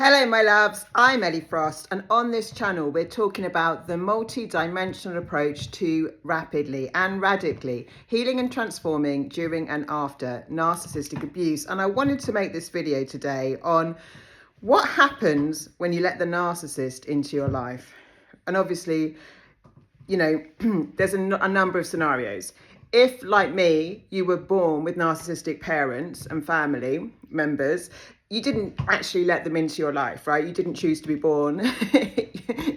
Hello my loves, I'm Ellie Frost, and on this channel we're talking about the multi-dimensional approach to rapidly and radically healing and transforming during and after narcissistic abuse. And I wanted to make this video today on what happens when you let the narcissist into your life. And obviously, you know, there's a number of scenarios. If, like me, you were born with narcissistic parents and family members, you didn't actually let them into your life, right? You didn't choose to be born.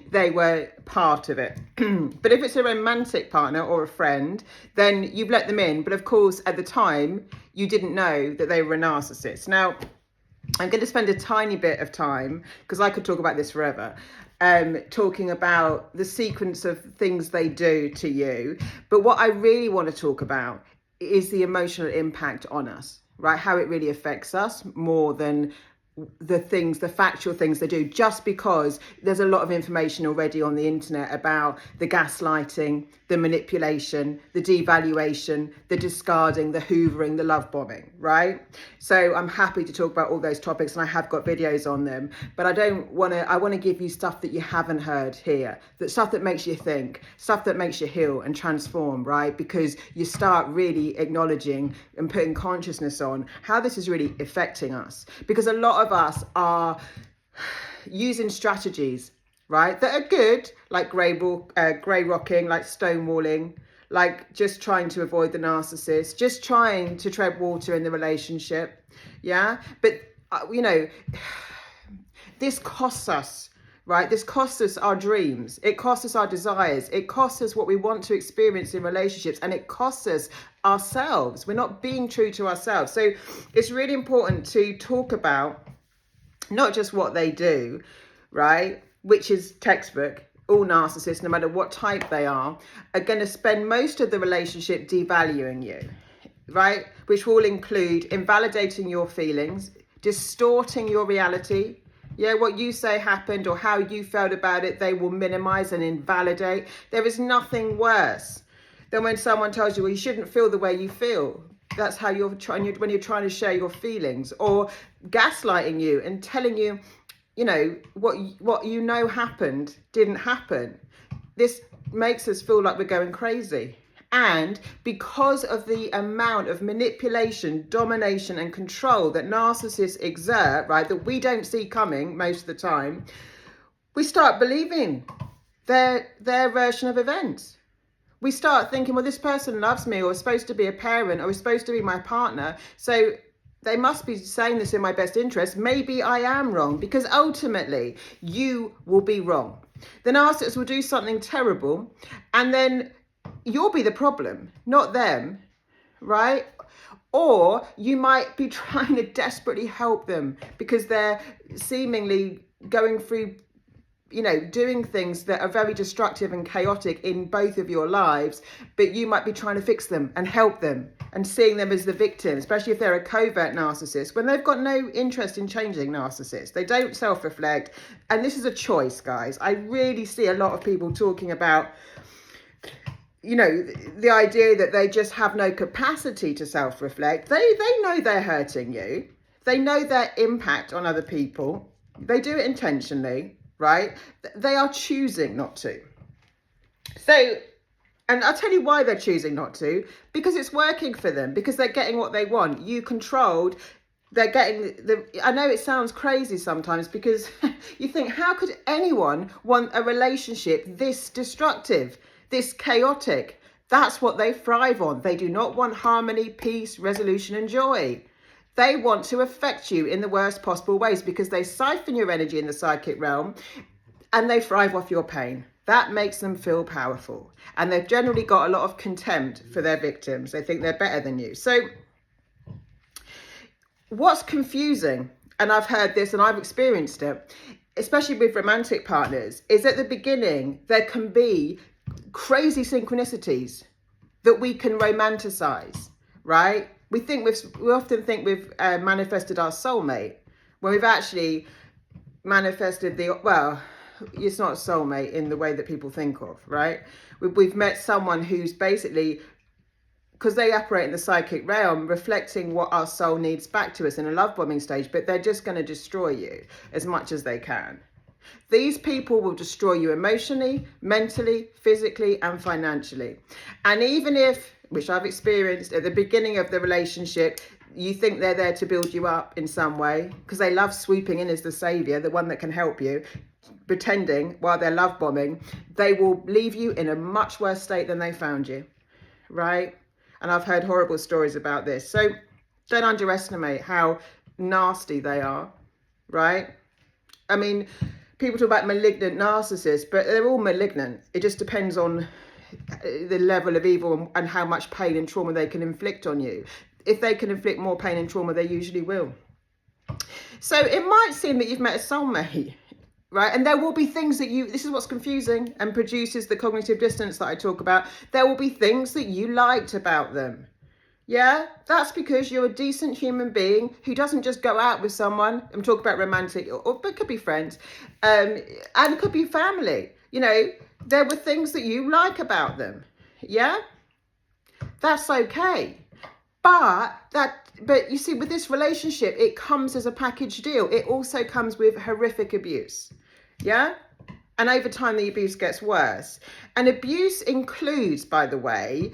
They were part of it. But if it's a romantic partner or a friend, then you've let them in. But of course, at the time, you didn't know that they were a narcissist. Now, I'm going to spend a tiny bit of time, because I could talk about this forever, talking about the sequence of things they do to you. But what I really want to talk about is the emotional impact on us, right? How it really affects us more than the factual things they do, just because there's a lot of information already on the internet about the gaslighting, the manipulation, the devaluation, the discarding, the hoovering, the love bombing, right? So I'm happy to talk about all those topics, and I have got videos on them, but I want to give you stuff that you haven't heard here, that stuff that makes you think, stuff that makes you heal and transform, right? Because you start really acknowledging and putting consciousness on how this is really affecting us, because a lot of us are using strategies, right, that are good, like grey rocking, like stonewalling, like just trying to avoid the narcissist, just trying to tread water in the relationship. Yeah, but this costs us, right? This costs us our dreams. It costs us our desires. It costs us what we want to experience in relationships, and it costs us ourselves. We're not being true to ourselves. So it's really important to talk about not just what they do, right? Which is textbook. All narcissists, no matter what type they are going to spend most of the relationship devaluing you, right? Which will include invalidating your feelings, distorting your reality. Yeah, what you say happened or how you felt about it, they will minimize and invalidate. There is nothing worse than when someone tells you, well, you shouldn't feel the way you feel. That's how you're trying, when you're trying to share your feelings, or gaslighting you and telling you, what you know happened didn't happen. This makes us feel like we're going crazy. And because of the amount of manipulation, domination, and control that narcissists exert, right, that we don't see coming most of the time, we start believing their version of events. We start thinking, well, this person loves me, or is supposed to be a parent, or is supposed to be my partner, so they must be saying this in my best interest. Maybe I am wrong, because ultimately you will be wrong. The narcissist will do something terrible, and then you'll be the problem, not them, right? Or you might be trying to desperately help them because they're seemingly going through, doing things that are very destructive and chaotic in both of your lives, but you might be trying to fix them and help them and seeing them as the victim, especially if they're a covert narcissist, when they've got no interest in changing narcissists. They don't self-reflect. And this is a choice, guys. I really see a lot of people talking about, the idea that they just have no capacity to self-reflect. They know they're hurting you. They know their impact on other people. They do it intentionally, right? They are choosing not to. So, and I'll tell you why they're choosing not to, because it's working for them, because they're getting what they want. You controlled, they're getting I know it sounds crazy sometimes, because you think, how could anyone want a relationship this destructive, this chaotic? That's what they thrive on. They do not want harmony, peace, resolution, and joy. They want to affect you in the worst possible ways, because they siphon your energy in the psychic realm and they thrive off your pain. That makes them feel powerful. And they've generally got a lot of contempt for their victims. They think they're better than you. So what's confusing, and I've heard this and I've experienced it, especially with romantic partners, is at the beginning there can be crazy synchronicities that we can romanticize, right? We often think we've manifested our soulmate, when we've actually manifested it's not a soulmate in the way that people think of, right? We've met someone who's basically because they operate in the psychic realm, reflecting what our soul needs back to us in a love bombing stage, but they're just going to destroy you as much as they can. These people will destroy you emotionally, mentally, physically, and financially. And even if, which I've experienced at the beginning of the relationship, you think they're there to build you up in some way, because they love swooping in as the savior, the one that can help you, pretending while they're love bombing, they will leave you in a much worse state than they found you, right? And I've heard horrible stories about this. So don't underestimate how nasty they are, right? I mean, people talk about malignant narcissists, but they're all malignant. It just depends on the level of evil and how much pain and trauma they can inflict on you. If they can inflict more pain and trauma, they usually will. So it might seem that you've met a soulmate, right? And there will be things that this is what's confusing and produces the cognitive dissonance that I talk about. There will be things that you liked about them. Yeah, that's because you're a decent human being who doesn't just go out with someone. I'm talking about romantic, or it could be friends, and it could be family. You know, there were things that you like about them. Yeah, that's okay. But you see, with this relationship, it comes as a package deal. It also comes with horrific abuse. Yeah. And over time, the abuse gets worse. And abuse includes, by the way,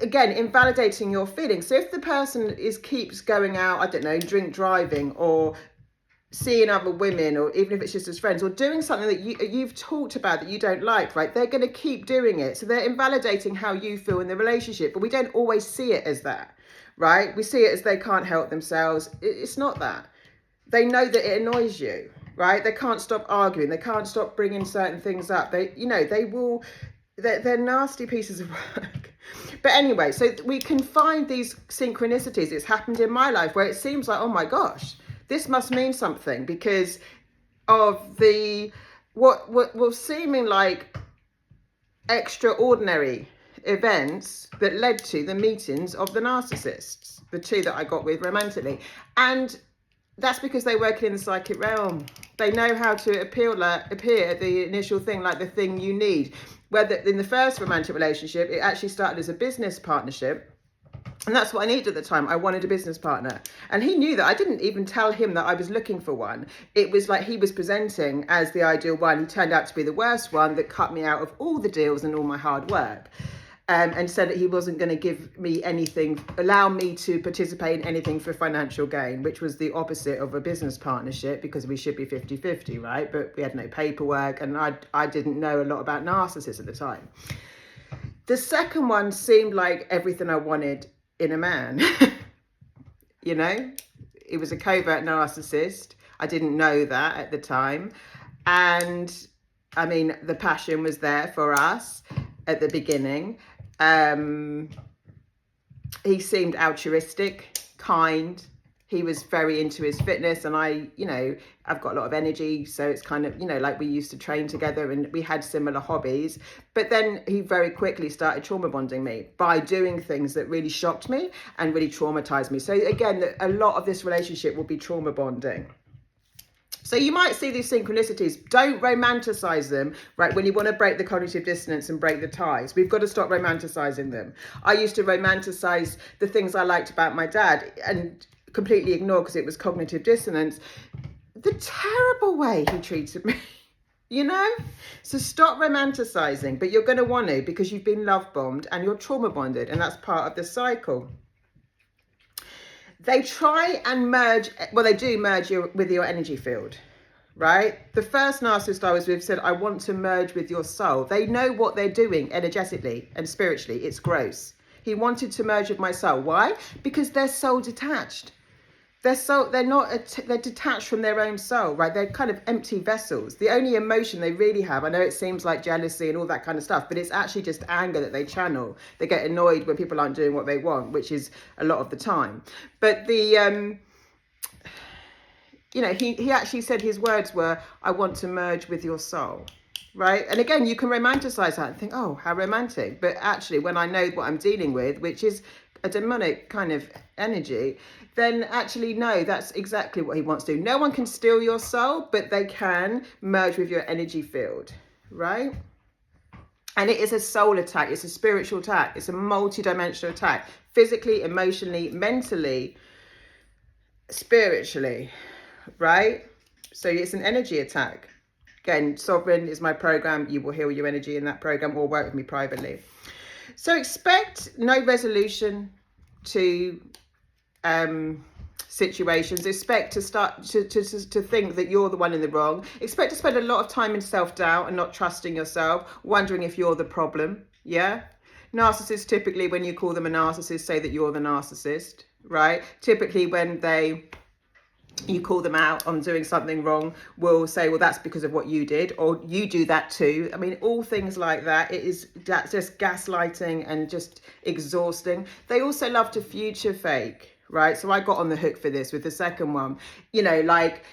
again, invalidating your feelings. So if the person keeps going out, I don't know, drink driving, or seeing other women, or even if it's just as friends, or doing something that you've talked about that you don't like, right? They're going to keep doing it. So they're invalidating how you feel in the relationship, but we don't always see it as that, right? We see it as they can't help themselves. It's not that. They know that it annoys you, right? They can't stop arguing. They can't stop bringing certain things up. They're nasty pieces of work. But anyway, so we can find these synchronicities. It's happened in my life where it seems like, oh my gosh, this must mean something because of what were seeming like extraordinary events that led to the meetings of the narcissists, the two that I got with romantically. And that's because they work in the psychic realm. They know how to appear the initial thing, like the thing you need. Whether in the first romantic relationship, it actually started as a business partnership. And that's what I needed at the time. I wanted a business partner. And he knew that. I didn't even tell him that I was looking for one. It was like he was presenting as the ideal one. He turned out to be the worst one that cut me out of all the deals and all my hard work. And said that he wasn't going to give me anything, allow me to participate in anything for financial gain, which was the opposite of a business partnership, because we should be 50-50, right? But we had no paperwork, and I didn't know a lot about narcissists at the time. The second one seemed like everything I wanted in a man. You know, it was a covert narcissist. I didn't know that at the time. And I mean, the passion was there for us at the beginning. He seemed altruistic, kind. He was very into his fitness, and I've got a lot of energy, so it's kind of, like we used to train together and we had similar hobbies. But then he very quickly started trauma bonding me by doing things that really shocked me and really traumatized me. So again, a lot of this relationship will be trauma bonding. So you might see these synchronicities. Don't romanticize them, right? When you want to break the cognitive dissonance and break the ties, we've got to stop romanticizing them. I used to romanticize the things I liked about my dad and completely ignore, because it was cognitive dissonance, the terrible way he treated me, So stop romanticizing, but you're going to want to, because you've been love bombed and you're trauma bonded, and that's part of the cycle. They try and merge, they do merge with your energy field, right? The first narcissist I was with said, I want to merge with your soul. They know what they're doing energetically and spiritually. It's gross. He wanted to merge with my soul. Why? Because they're soul detached. They're detached from their own soul, right? They're kind of empty vessels. The only emotion they really have, I know it seems like jealousy and all that kind of stuff, but it's actually just anger that they channel. They get annoyed when people aren't doing what they want, which is a lot of the time. But he actually said his words were, I want to merge with your soul, right? And again, you can romanticize that and think, oh, how romantic. But actually, when I know what I'm dealing with, which is a demonic kind of energy, then actually, no, that's exactly what he wants to do. No one can steal your soul, but they can merge with your energy field, right? And it is a soul attack. It's a spiritual attack. It's a multi-dimensional attack. Physically, emotionally, mentally, spiritually, right? So it's an energy attack. Again, Sovereign is my program. You will heal your energy in that program, or work with me privately. So expect no resolution to situations. Expect to start to think that you're the one in the wrong. Expect to spend a lot of time in self-doubt and not trusting yourself, wondering if you're the problem. Yeah. Narcissists, typically when you call them a narcissist, say that you're the narcissist, right? Typically when you call them out on doing something wrong, will say, well, that's because of what you did, or you do that too. I mean, all things like that. That's just gaslighting and just exhausting. They also love to future fake, right? So I got on the hook for this with the second one. You know, like,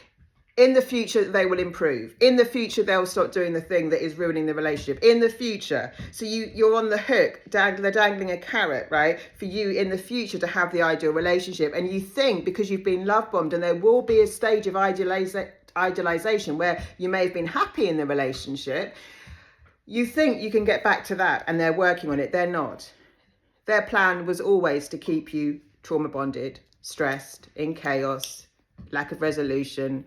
in the future, they will improve. In the future, they'll stop doing the thing that is ruining the relationship. In the future. So you're on the hook. They're dangling a carrot, right? For you in the future to have the ideal relationship. And you think because you've been love bombed, and there will be a stage of idealization where you may have been happy in the relationship. You think you can get back to that, and they're working on it. They're not. Their plan was always to keep you trauma bonded, stressed, in chaos, lack of resolution,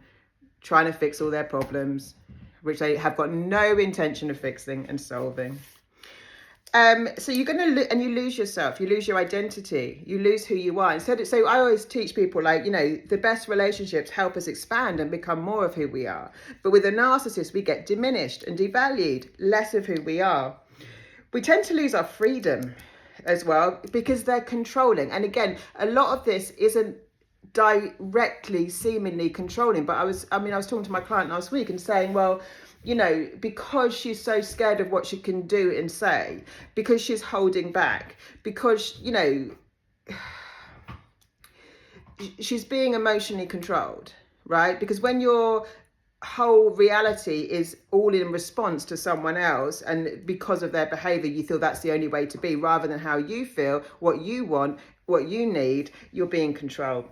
trying to fix all their problems, which they have got no intention of fixing and solving. So you're going to, and you lose yourself, you lose your identity, you lose who you are. So I always teach people, like, you know, the best relationships help us expand and become more of who we are. But with a narcissist, we get diminished and devalued, less of who we are. We tend to lose our freedom as well because they're controlling. And again, a lot of this isn't directly seemingly controlling, but I was talking to my client last week and saying, well, you know, because she's so scared of what she can do and say, because she's holding back, because, you know, she's being emotionally controlled, right? Because when your whole reality is all in response to someone else, and because of their behavior, you feel that's the only way to be, rather than how you feel, what you want, what you need, you're being controlled.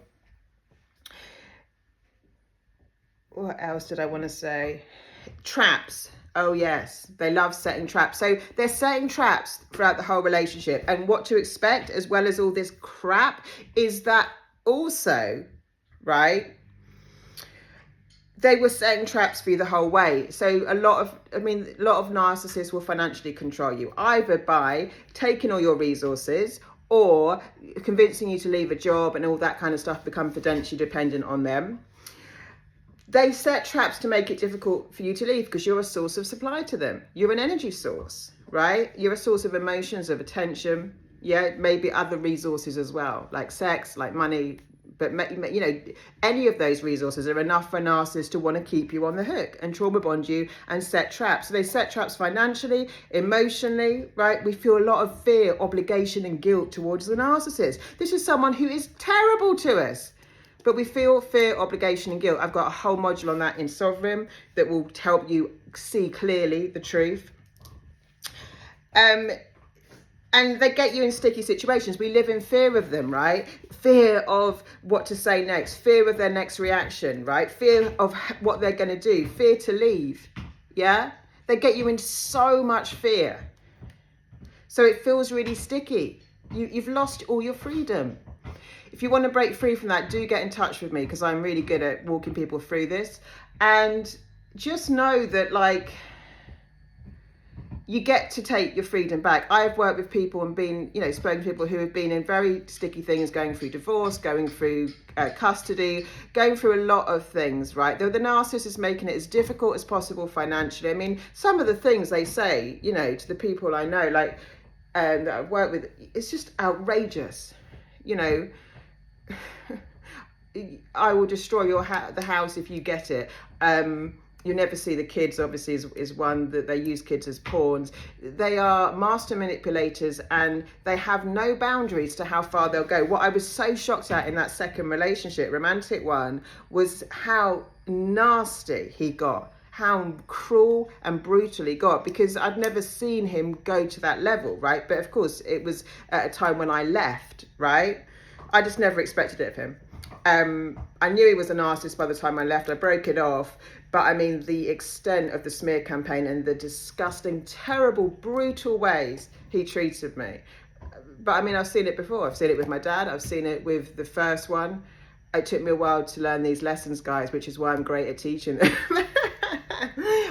What else did I want to say? Traps. Oh yes, they love setting traps. So they're setting traps throughout the whole relationship. And what to expect, as well as all this crap, is that also, right, they were setting traps for you the whole way. So a lot of narcissists will financially control you, either by taking all your resources or convincing you to leave a job and all that kind of stuff, become financially dependent on them. They set traps to make it difficult for you to leave because you're a source of supply to them. You're an energy source, right? You're a source of emotions, of attention. Yeah, maybe other resources as well, like sex, like money. But, you know, any of those resources are enough for a narcissist to want to keep you on the hook and trauma bond you and set traps. So they set traps financially, emotionally, right? We feel a lot of fear, obligation and guilt towards the narcissist. This is someone who is terrible to us. But we feel fear, obligation and guilt. I've got a whole module on that in Sovereign that will help you see clearly the truth. And they get you in sticky situations. We live in fear of them, right? Fear of what to say next. Fear of their next reaction, right? Fear of what they're going to do. Fear to leave, yeah? They get you in so much fear. So it feels really sticky. You've lost all your freedom. If you want to break free from that, do get in touch with me, because I'm really good at walking people through this. And just know that, like, you get to take your freedom back. I've worked with people and been, you know, spoken to people who have been in very sticky things, going through divorce, going through custody, going through a lot of things, right? The narcissist is making it as difficult as possible financially. I mean, some of the things they say, you know, to the people I know, like, that I've worked with, it's just outrageous, you know. I will destroy the house if you get it. You never see the kids, obviously, is one that they use kids as pawns. They are master manipulators, and they have no boundaries to how far they'll go. What I was so shocked at in that second relationship, romantic one, was how nasty he got, how cruel and brutal he got, because I'd never seen him go to that level, right? But of course, it was at a time when I left, right? I just never expected it of him. I knew he was a narcissist by the time I left. I broke it off. But I mean, the extent of the smear campaign and the disgusting, terrible, brutal ways he treated me. But I mean, I've seen it before. I've seen it with my dad. I've seen it with the first one. It took me a while to learn these lessons, guys, which is why I'm great at teaching them.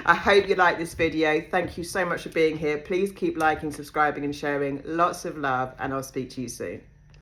I hope you like this video. Thank you so much for being here. Please keep liking, subscribing and sharing. Lots of love, and I'll speak to you soon.